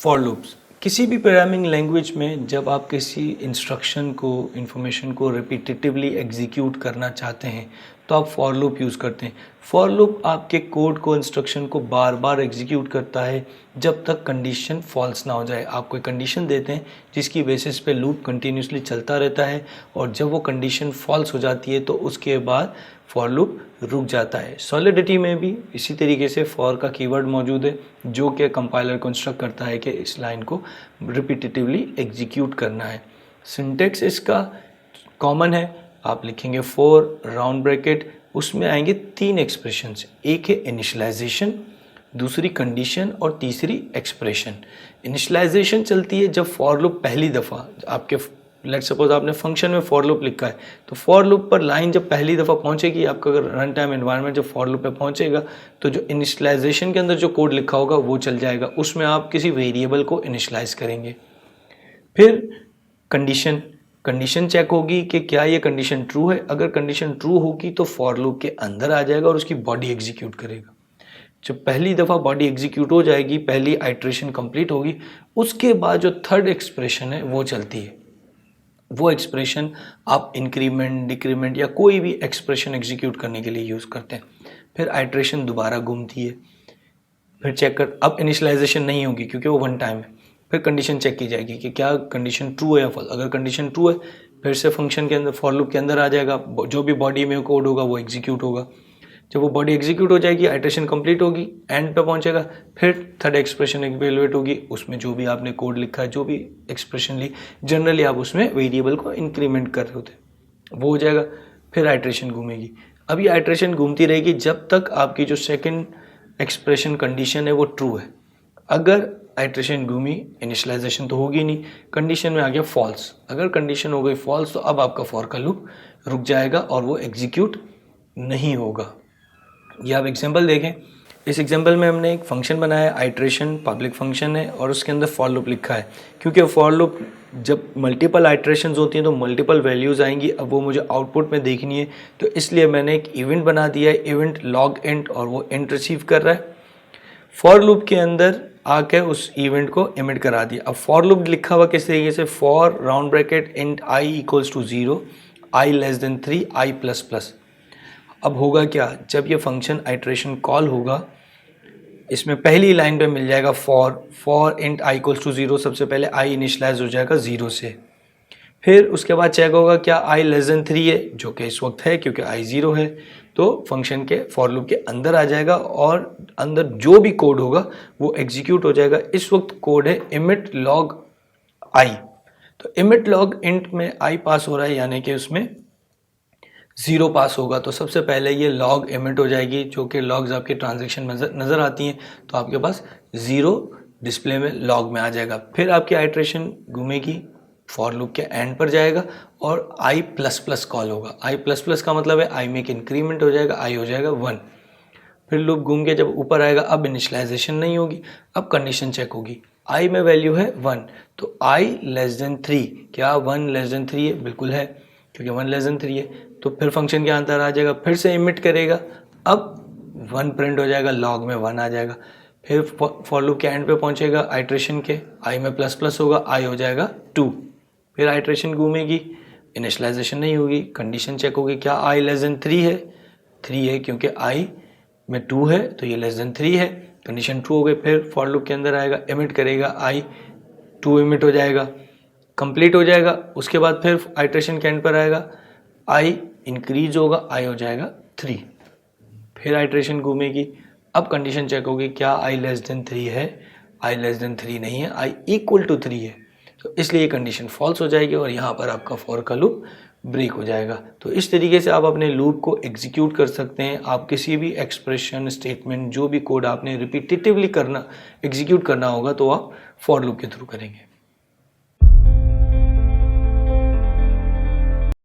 For loops किसी भी programming language में जब आप किसी इंस्ट्रक्शन को इंफॉर्मेशन को रिपीटेटिवली एग्जीक्यूट करना चाहते हैं तो आप फॉर लूप यूज़ करते हैं। फॉर लूप आपके कोड को इंस्ट्रक्शन को बार बार एग्जीक्यूट करता है जब तक कंडीशन फॉल्स ना हो जाए। आप कोई कंडीशन देते हैं जिसकी बेसिस पे लूप कंटिन्यूसली चलता रहता है और जब वो कंडीशन फॉल्स हो जाती है तो उसके बाद फॉर लूप रुक जाता है। सॉलिडिटी में भी इसी तरीके से फॉर का कीवर्ड मौजूद है जो कि कंपाइलर को इंस्ट्रक्ट करता है कि इस लाइन को रिपीटेटिवली एग्जीक्यूट करना है। सिंटेक्स इसका कॉमन है, आप लिखेंगे फॉर राउंड ब्रैकेट, उसमें आएंगे तीन एक्सप्रेशंस, एक है इनिशियलाइजेशन, दूसरी कंडीशन और तीसरी एक्सप्रेशन। इनिशियलाइजेशन चलती है जब फॉर लूप पहली दफ़ा आपके लेट्स सपोज आपने फंक्शन में फॉर लूप लिखा है तो फॉर लूप पर लाइन जब पहली दफ़ा पहुंचेगी, आपका अगर रन टाइम एनवायरनमेंट जब फॉर लूप पे पहुंचेगा तो जो इनिशियलाइजेशन के अंदर जो कोड लिखा होगा वो चल जाएगा, उसमें आप किसी वेरिएबल को इनिशियलाइज करेंगे। फिर कंडीशन चेक होगी कि क्या ये कंडीशन ट्रू है। अगर कंडीशन ट्रू होगी तो फॉर लूप के अंदर आ जाएगा और उसकी बॉडी एग्जीक्यूट करेगा। जब पहली दफ़ा बॉडी एग्जीक्यूट हो जाएगी, पहली आइट्रेशन कंप्लीट होगी, उसके बाद जो थर्ड एक्सप्रेशन है वो चलती है। वो एक्सप्रेशन आप इंक्रीमेंट डिक्रीमेंट या कोई भी एक्सप्रेशन एग्जीक्यूट करने के लिए यूज़ करते हैं। फिर आइट्रेशन दोबारा घूमती है, फिर चेक कर, अब इनिशियलाइजेशन नहीं होगी क्योंकि वो वन टाइम है। फिर कंडीशन चेक की जाएगी कि क्या कंडीशन ट्रू है या फॉल्स। अगर कंडीशन ट्रू है फिर से फंक्शन के अंदर फॉर लूप के अंदर आ जाएगा, जो भी बॉडी में कोड होगा वो एग्जीक्यूट होगा। जब वो बॉडी एग्जीक्यूट हो जाएगी, आइट्रेशन कंप्लीट होगी, एंड पे पहुंचेगा, फिर थर्ड एक्सप्रेशन इवैल्यूएट होगी, उसमें जो भी आपने कोड लिखा है, जो भी एक्सप्रेशन ली, जनरली आप उसमें वेरिएबल को इंक्रीमेंट कर रहे होते, वो हो जाएगा। फिर आइट्रेशन घूमेगी। अब ये आइट्रेशन घूमती रहेगी जब तक आपकी जो सेकंड एक्सप्रेशन कंडीशन है वो ट्रू है। अगर आइट्रेशन घूमी, इनिशियलाइजेशन तो होगी नहीं, कंडीशन में आ गया फॉल्स। अगर कंडीशन हो गई फॉल्स तो अब आपका फॉर का लूप रुक जाएगा और वो एग्जीक्यूट नहीं होगा। ये आप एग्जांपल देखें। इस एग्जांपल में हमने एक फंक्शन बनाया है, आइट्रेशन पब्लिक फंक्शन है और उसके अंदर फॉर लूप लिखा है। क्योंकि फॉर लूप जब मल्टीपल आइट्रेशंस होती हैं तो मल्टीपल वैल्यूज़ आएंगी, अब वो मुझे आउटपुट में देखनी है, तो इसलिए मैंने एक इवेंट बना दिया है, इवेंट लॉग इंट, और वो इंट रिसीव कर रहा है। फॉर लूप के अंदर आके उस इवेंट को एमिट करा दिया। अब फॉर लूप लिखा हुआ किस तरीके से, for round bracket int I equals to 0, I less than 3, I plus plus. अब होगा क्या, जब ये फंक्शन आइट्रेशन कॉल होगा, इसमें पहली लाइन पे मिल जाएगा for int I equals to 0, सबसे पहले आई इनिशियलाइज हो जाएगा 0 से। फिर उसके बाद चेक होगा क्या आई लेस देन 3 है, जो कि इस वक्त है क्योंकि आई 0 है, तो फंक्शन के फॉर लूप के अंदर आ जाएगा और अंदर जो भी कोड होगा वो एग्जीक्यूट हो जाएगा। इस वक्त कोड है इमिट लॉग आई, तो इमिट लॉग इंट में आई पास हो रहा है, यानी कि उसमें 0 पास होगा, तो सबसे पहले ये लॉग एमिट हो जाएगी, जो कि लॉग्स आपके ट्रांजैक्शन में नज़र आती हैं, तो आपके पास 0 डिस्प्ले में लॉग में आ जाएगा। फिर आपकी आइट्रेशन घूमेगी, फॉर लूप के एंड पर जाएगा और आई प्लस प्लस कॉल होगा। आई प्लस प्लस का मतलब है आई में एक इंक्रीमेंट हो जाएगा, आई हो जाएगा 1। फिर लूप घूम के जब ऊपर आएगा, अब इनिशियलाइजेशन नहीं होगी, अब कंडीशन चेक होगी, आई में वैल्यू है 1, तो आई लेस देन 3, क्या 1 लेस देन 3 है, बिल्कुल है क्योंकि 1 लेस देन 3 है। तो फिर फंक्शन के अंदर आ जाएगा, फिर से इमिट करेगा, अब 1 प्रिंट हो जाएगा, लॉग में 1 आ जाएगा। फिर फॉर लूप के एंड पे पहुंचेगा, आइट्रेशन के आई में प्लस प्लस होगा, आई हो जाएगा 2। फिर आइट्रेशन घूमेगी, इनिशियलाइजेशन नहीं होगी, कंडीशन चेक होगी, क्या आई लेस देन 3 है, 3 है क्योंकि आई में 2 है तो ये लेस देन 3 है, कंडीशन ट्रू हो गई। फिर फॉर लूप के अंदर आएगा, इमिट करेगा, आई 2 इमिट हो जाएगा, कंप्लीट हो जाएगा। उसके बाद फिर आइट्रेशन के एंड पर आएगा, आई इंक्रीज होगा, आई हो जाएगा 3। फिर आइट्रेशन घूमेगी, अब कंडीशन चेक होगी, क्या आई लेस देन 3 है, आई लेस देन 3 नहीं है, आई इक्वल टू 3 है, तो इसलिए ये कंडीशन फॉल्स हो जाएगी और यहाँ पर आपका फॉर का लूप ब्रेक हो जाएगा। तो इस तरीके से आप अपने लूप को एग्जीक्यूट कर सकते हैं। आप किसी भी एक्सप्रेशन स्टेटमेंट, जो भी कोड आपने रिपीटेटिवली एग्जीक्यूट करना होगा तो आप फॉर लूप के थ्रू करेंगे।